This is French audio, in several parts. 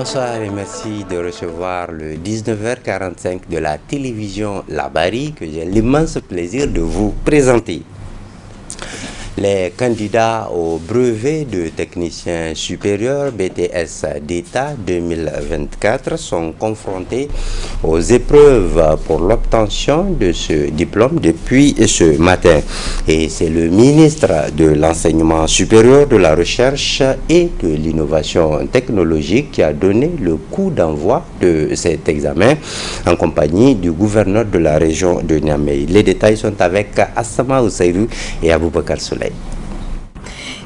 Bonsoir et merci de recevoir le 19h45 de la télévision Labari que j'ai l'immense plaisir de vous présenter. Les candidats au brevet de technicien supérieur BTS d'État 2024 sont confrontés aux épreuves pour l'obtention de ce diplôme depuis ce matin. Et c'est le ministre de l'Enseignement supérieur, de la Recherche et de l'Innovation technologique qui a donné le coup d'envoi de cet examen en compagnie du gouverneur de la région de Niamey. Les détails sont avec Assama Ousaïrou et Aboubakar Soleil.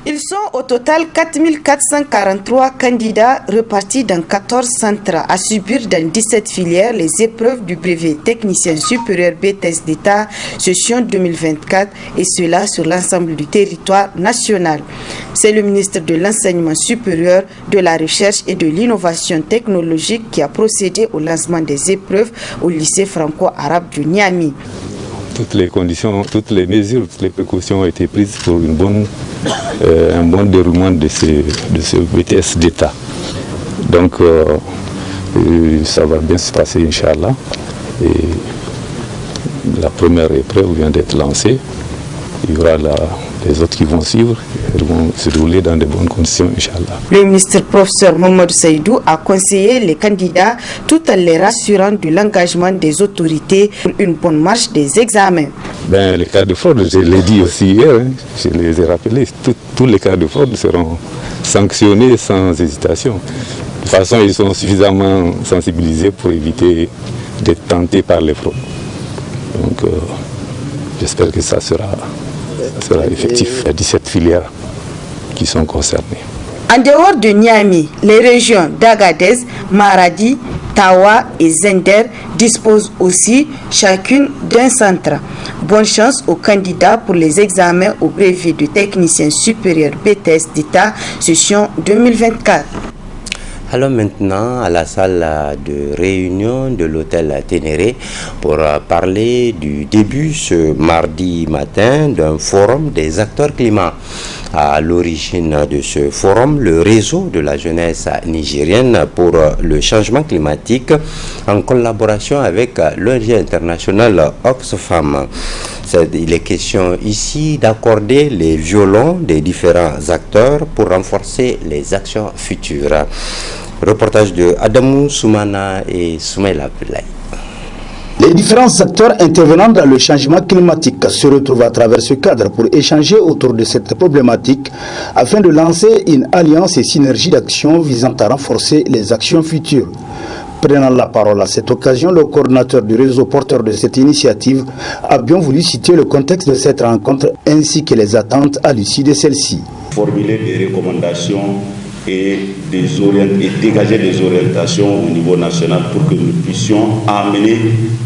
Ils sont au total 4443 candidats repartis dans 14 centres à subir dans 17 filières les épreuves du brevet technicien supérieur BTS d'État session 2024 et cela sur l'ensemble du territoire national. C'est le ministre de l'Enseignement supérieur, de la Recherche et de l'Innovation technologique qui a procédé au lancement des épreuves au lycée franco-arabe du Niamey. Toutes les conditions, toutes les mesures, toutes les précautions ont été prises pour un bon déroulement de ce BTS d'État. Donc, ça va bien se passer, Inch'Allah. Et la première épreuve vient d'être lancée. Il y aura les autres qui vont suivre et vont se dérouler dans de bonnes conditions, Inch'Allah. Le ministre professeur Mohamed Saïdou a conseillé les candidats tout en les rassurant de l'engagement des autorités pour une bonne marche des examens. Les cas de fraude, je l'ai dit aussi hier, je les ai rappelés, tous les cas de fraude seront sanctionnés sans hésitation. De toute façon, ils sont suffisamment sensibilisés pour éviter d'être tentés par les fraudes. Donc, j'espère que ça sera effectif. Il y a 17 filières qui sont concernées. En dehors de Niamey, les régions d'Agadez, Maradi, Tawa et Zender disposent aussi chacune d'un centre. Bonne chance aux candidats pour les examens au brevet de technicien supérieur BTS d'État session 2024. Allons maintenant à la salle de réunion de l'hôtel Ténéré pour parler du début ce mardi matin d'un forum des acteurs climat. À l'origine de ce forum, le réseau de la jeunesse nigérienne pour le changement climatique en collaboration avec l'ONG internationale Oxfam. Il est question ici d'accorder les violons des différents acteurs pour renforcer les actions futures. Reportage de Adamou Soumana et Soumaïla Pulay. Les différents acteurs intervenant dans le changement climatique se retrouvent à travers ce cadre pour échanger autour de cette problématique afin de lancer une alliance et synergie d'action visant à renforcer les actions futures. Prenant la parole à cette occasion, le coordinateur du réseau porteur de cette initiative a bien voulu citer le contexte de cette rencontre ainsi que les attentes à l'issue de celle-ci. Formuler des recommandations et dégager des orientations au niveau national pour que nous puissions amener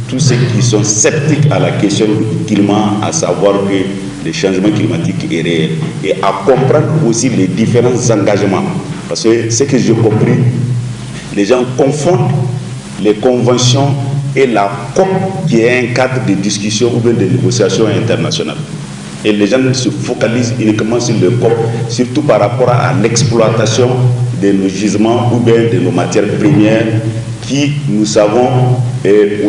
tous ceux qui sont sceptiques à la question du climat à savoir que le changement climatique est réel et à comprendre aussi les différents engagements. Parce que ce que j'ai compris, les gens confondent les conventions et la COP qui est un cadre de discussion ou bien de négociation internationale. Et les gens se focalisent uniquement sur le COP, surtout par rapport à l'exploitation de nos gisements ou bien de nos matières premières qui, nous savons, est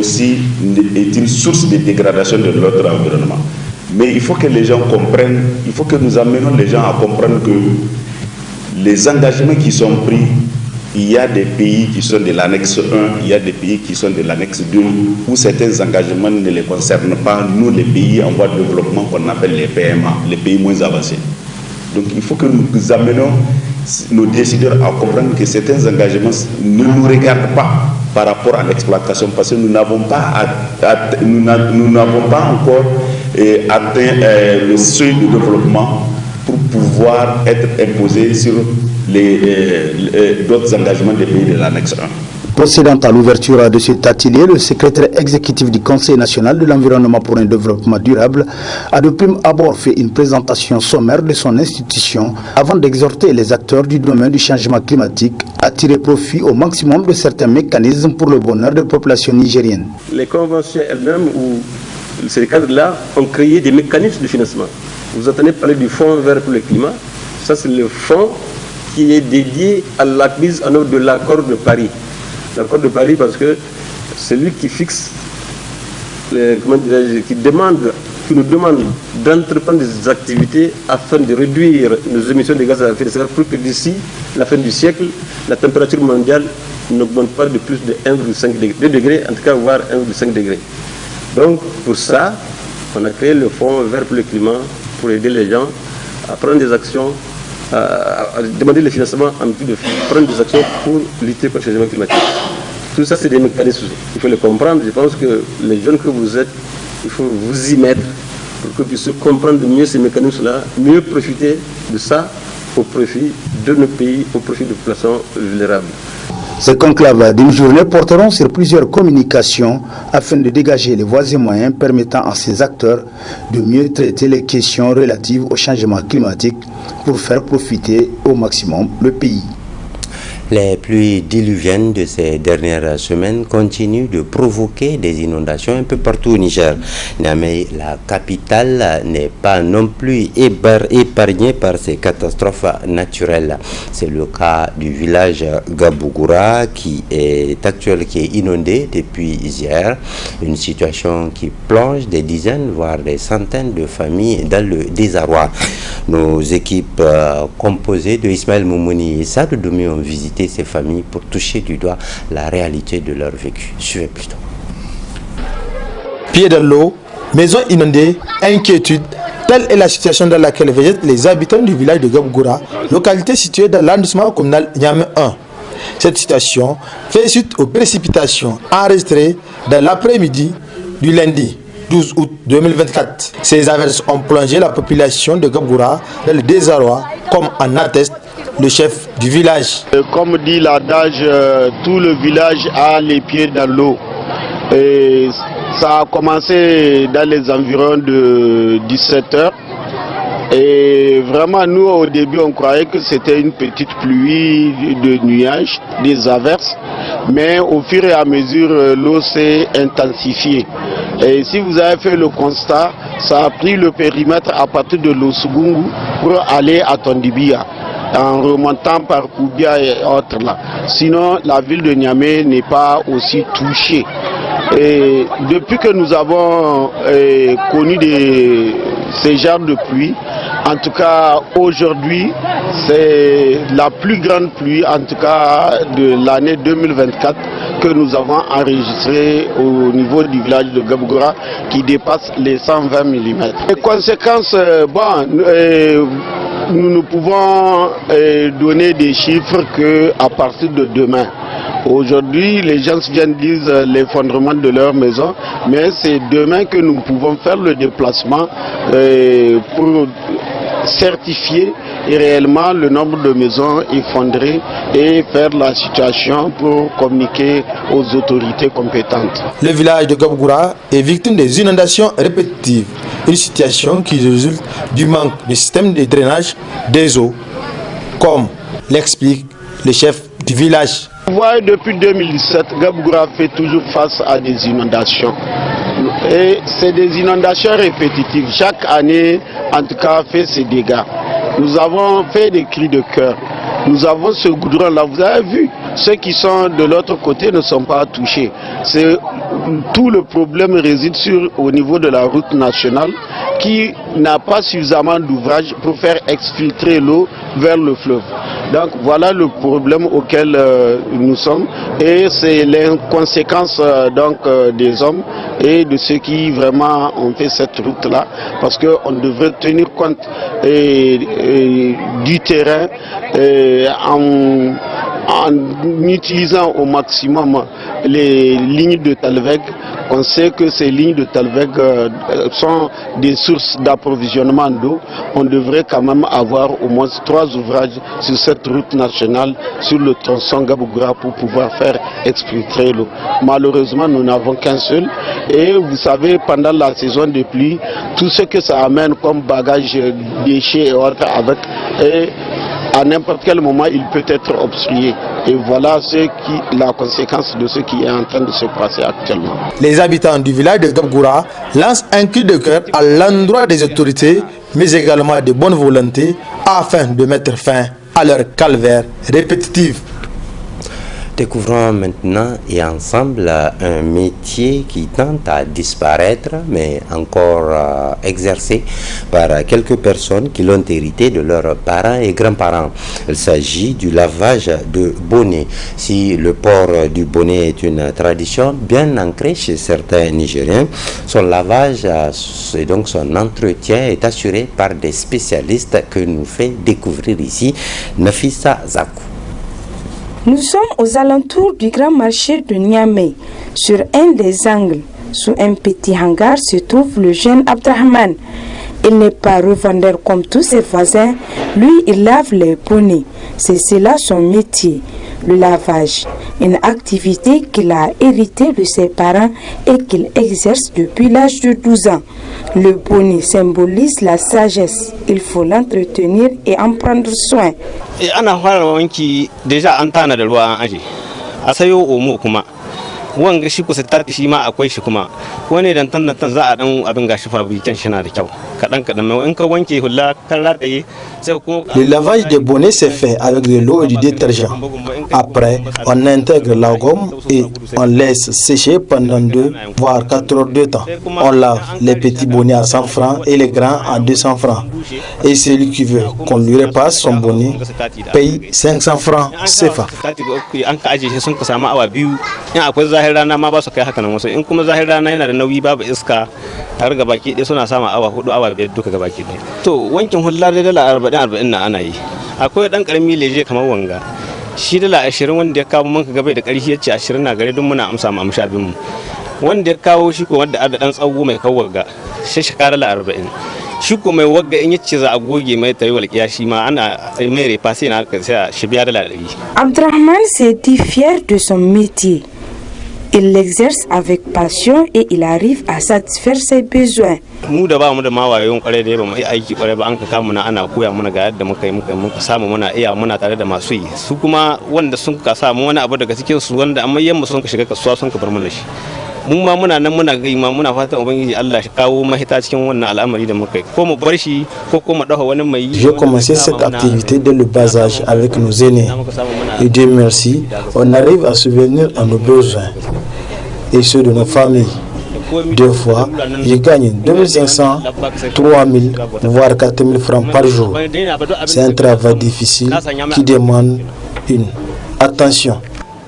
une source de dégradation de notre environnement. Mais il faut que les gens comprennent, il faut que nous amenions les gens à comprendre que les engagements qui sont pris, il y a des pays qui sont de l'annexe 1, il y a des pays qui sont de l'annexe 2, où certains engagements ne les concernent pas, nous les pays en voie de développement qu'on appelle les PMA, les pays moins avancés. Donc il faut que nous amenions nos décideurs à comprendre que certains engagements ne nous regardent pas par rapport à l'exploitation, parce que nous n'avons pas encore atteint le seuil de développement pour pouvoir être imposés sur d'autres engagements des pays de l'annexe 1. Procédant à l'ouverture de cet atelier, le secrétaire exécutif du Conseil national de l'environnement pour un développement durable a de prime abord fait une présentation sommaire de son institution avant d'exhorter les acteurs du domaine du changement climatique à tirer profit au maximum de certains mécanismes pour le bonheur des populations nigériennes. Les conventions elles-mêmes ou ces cadres-là ont créé des mécanismes de financement. Vous entendez parler du Fonds vert pour le climat. Ça, c'est le fonds qui est dédié à la mise en œuvre de l'accord de Paris. L'accord de Paris parce que c'est lui qui fixe, qui nous demande d'entreprendre des activités afin de réduire nos émissions de gaz à effet de serre pour que d'ici la fin du siècle, la température mondiale n'augmente pas de plus de 1,5 degré, en tout cas voire 1,5 degré. Donc pour ça, on a créé le Fonds vert pour le climat pour aider les gens à prendre des actions, à demander le financement en vue de prendre des actions pour lutter contre le changement climatique. Tout ça, c'est des mécanismes. Il faut le comprendre. Je pense que les jeunes que vous êtes, il faut vous y mettre pour que vous puissiez comprendre mieux ces mécanismes-là, mieux profiter de ça au profit de nos pays, au profit des populations vulnérables. Ces conclaves d'une journée porteront sur plusieurs communications afin de dégager les voies et moyens permettant à ces acteurs de mieux traiter les questions relatives au changement climatique pour faire profiter au maximum le pays. Les pluies diluviennes de ces dernières semaines continuent de provoquer des inondations un peu partout au Niger. Mais la capitale n'est pas non plus épargnée par ces catastrophes naturelles. C'est le cas du village Gabougoura qui est inondé depuis hier. Une situation qui plonge des dizaines voire des centaines de familles dans le désarroi. Nos équipes composées de Ismaël Moumouni et Sadou Doumi ont visité ces familles pour toucher du doigt la réalité de leur vécu. Suivez plutôt. Pieds dans l'eau, maisons inondées, inquiétude, telle est la situation dans laquelle végètent les habitants du village de Gabougoura, localité située dans l'arrondissement communal Niamey 1. Cette situation fait suite aux précipitations enregistrées dans l'après-midi du lundi 12 août 2024. Ces averses ont plongé la population de Gabougoura dans le désarroi, comme en atteste le chef du village. Comme dit l'adage, tout le village a les pieds dans l'eau. Et ça a commencé dans les environs de 17h. Et vraiment, nous, au début, on croyait que c'était une petite pluie de nuages, des averses. Mais au fur et à mesure, l'eau s'est intensifiée. Et si vous avez fait le constat, ça a pris le périmètre à partir de l'Osugungu pour aller à Tondibia, en remontant par Koubia et autres là. Sinon, la ville de Niamey n'est pas aussi touchée. Et depuis que nous avons connu ces genres de pluie, en tout cas aujourd'hui, c'est la plus grande pluie, en tout cas de l'année 2024, que nous avons enregistrée au niveau du village de Gabougoura, qui dépasse les 120 mm. Les conséquences, nous ne pouvons donner des chiffres qu'à partir de demain. Aujourd'hui, les gens viennent dire l'effondrement de leur maison, mais c'est demain que nous pouvons faire le déplacement pour certifier réellement le nombre de maisons effondrées et faire la situation pour communiquer aux autorités compétentes. Le village de Gabougoura est victime des inondations répétitives, une situation qui résulte du manque de système de drainage des eaux, comme l'explique le chef du village. Vous voyez, depuis 2017, Gabougoura fait toujours face à des inondations. Et c'est des inondations répétitives. Chaque année, en tout cas, fait ses dégâts. Nous avons fait des cris de cœur. Nous avons ce goudron-là. Vous avez vu, ceux qui sont de l'autre côté ne sont pas touchés. Tout le problème réside au niveau de la route nationale qui n'a pas suffisamment d'ouvrage pour faire exfiltrer l'eau vers le fleuve. Donc voilà le problème auquel nous sommes, et c'est les conséquences des hommes et de ceux qui vraiment ont fait cette route-là, parce qu'on devrait tenir compte du terrain en utilisant au maximum les lignes de Talveg. On sait que ces lignes de Talveg sont des sources d'approvisionnement d'eau. On devrait quand même avoir au moins 3 ouvrages sur cette route nationale, sur le tronçon Gabougoura, pour pouvoir faire exfiltrer l'eau. Malheureusement, nous n'avons qu'un seul. Et vous savez, pendant la saison de pluie, tout ce que ça amène comme bagage, déchets et autres avec, et à n'importe quel moment, il peut être obstrué. Et voilà la conséquence de ce qui est en train de se passer actuellement. Les habitants du village de Gabougoura lancent un cri de cœur à l'endroit des autorités, mais également de bonne volonté, afin de mettre fin à leur calvaire répétitif. Découvrons maintenant et ensemble un métier qui tente à disparaître, mais encore exercé par quelques personnes qui l'ont hérité de leurs parents et grands-parents. Il s'agit du lavage de bonnets. Si le port du bonnet est une tradition bien ancrée chez certains Nigériens, son lavage et donc son entretien est assuré par des spécialistes que nous fait découvrir ici Nafissa Zakou. Nous sommes aux alentours du grand marché de Niamey. Sur un des angles, sous un petit hangar, se trouve le jeune Abdrahman. Il n'est pas revendeur comme tous ses voisins. Lui, il lave les bonnets. C'est cela son métier, le lavage. Une activité qu'il a héritée de ses parents et qu'il exerce depuis l'âge de 12 ans. Le bonnet symbolise la sagesse. Il faut l'entretenir et en prendre soin. Ana fara wanki deja an tana da ruwa an aje a sayo omo kuma wanga shi kusa tati shi ma akwai shi kuma wani dan tan za a dan abin gashi fabrikan shi na da kyau kadan mai in ka wanke hulla kan rataye sai ko. Le lavage des bonnets se fait avec de l'eau et du détergent. Après, on intègre la gomme et on laisse sécher pendant 2 voire 4 heures de temps. On lave les petits bonnets à 100 francs et les grands à 200 francs. Et celui qui veut qu'on lui repasse son bonnet paye 500 francs CFA. An ka aje shi sun ka samu awa biyu in akwai zahir rana ma ba su kai haka nan wasu in kuma zahir rana yana da nauyi babu iska har ga baki ɗaya suna samun awa 4 awa 5 duka ga baki ɗaya. To wankin hulla da dala 40 na ana yi. Akwai dan karami leje kamar wanga shi dala 20 wanda ya kawo mun ka gabai da ƙarfi yace 20 na gare don muna amsa mu amsha bin mu wanda ya kawo shi ko wanda da dan tsawo mai kawwaga shi shekara dala 40 shi ko mai wagga in yace za a goge mai tayi walƙiya shi ma ana mai repasse na sai shi biya dala 100. Abdrahman s'est dit fier de son métier. Il l'exerce avec passion et il arrive à satisfaire ses besoins. Mu da ba mu da mawayon kware da ba mu aiki kware ba an ka kama na ana koya muna ga yadda muka samu muna iya muna tare da masu yi su kuma wanda sun ka samu wani abu daga cikin su wanda amma yamma sun ka shiga kasuwa sun ka bar mu da shi. Mun ma muna nan muna gai ma muna fatan ubangiji Allah shi kawo mahita cikin wannan al'amari da muka yi ko mu bar shi ko kuma dafa wani mai. J'ai commencé cette activité dès le bas âge avec nos aînés. Et Dieu merci, on arrive à subvenir à nos besoins et ceux de nos familles. Deux fois, je gagne 2500, 3000, voire 4000 francs par jour. C'est un travail difficile qui demande une attention.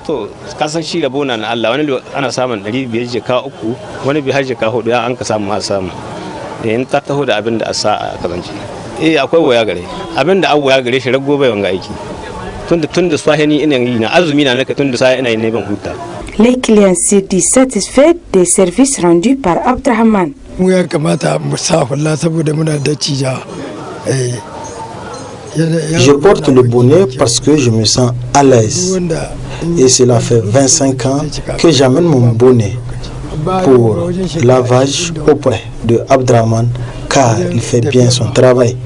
To kasan shi rabo na Allah wani ana samun 500 jika 3 wani bi har jika 4 an ka samu har samu in ta taho da abin da a sa a kazanci akwai waya gare abin da an waya gare shi rago bai wanga aiki tunda swahini ina yi na azumi na naka tunda sai ina yin ban huta. Les clients se disent satisfaits des services rendus par Abdrahman. Mu ya kamata mu sa hulla saboda muna da cija. Je porte le bonnet parce que je me sens à l'aise. Et cela fait 25 ans que j'amène mon bonnet pour lavage auprès de Abdrahman car il fait bien son travail.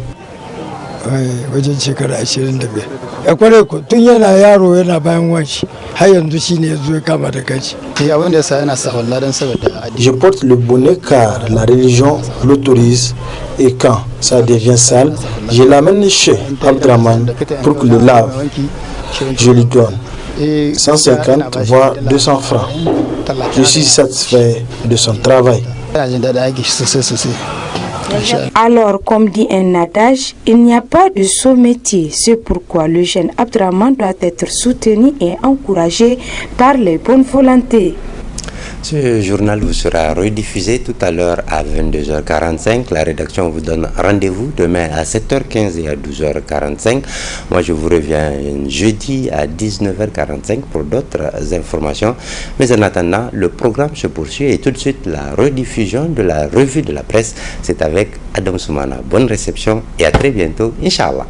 Wajen shekara 25 ya kware ku tun yana yaro yana bayan wanshi har yanzu shine yazo ya kama da kanshi. Abin da yasa yana sa wallahi dan saboda Je porte le bonnet car la religion l'autorise et quand ça devient sale, je l'amène chez Abdrahman pour qu'il le lave. Je lui donne 150 voire 200 francs. Je suis satisfait de son travail. Alors, comme dit un adage, il n'y a pas de saut métier. C'est pourquoi le jeune Abdrahman doit être soutenu et encouragé par les bonnes volontés. Ce journal vous sera rediffusé tout à l'heure à 22h45. La rédaction vous donne rendez-vous demain à 7h15 et à 12h45. Moi, je vous reviens jeudi à 19h45 pour d'autres informations. Mais en attendant, le programme se poursuit et tout de suite, la rediffusion de la revue de la presse, c'est avec Adam Soumana. Bonne réception et à très bientôt, Inch'Allah.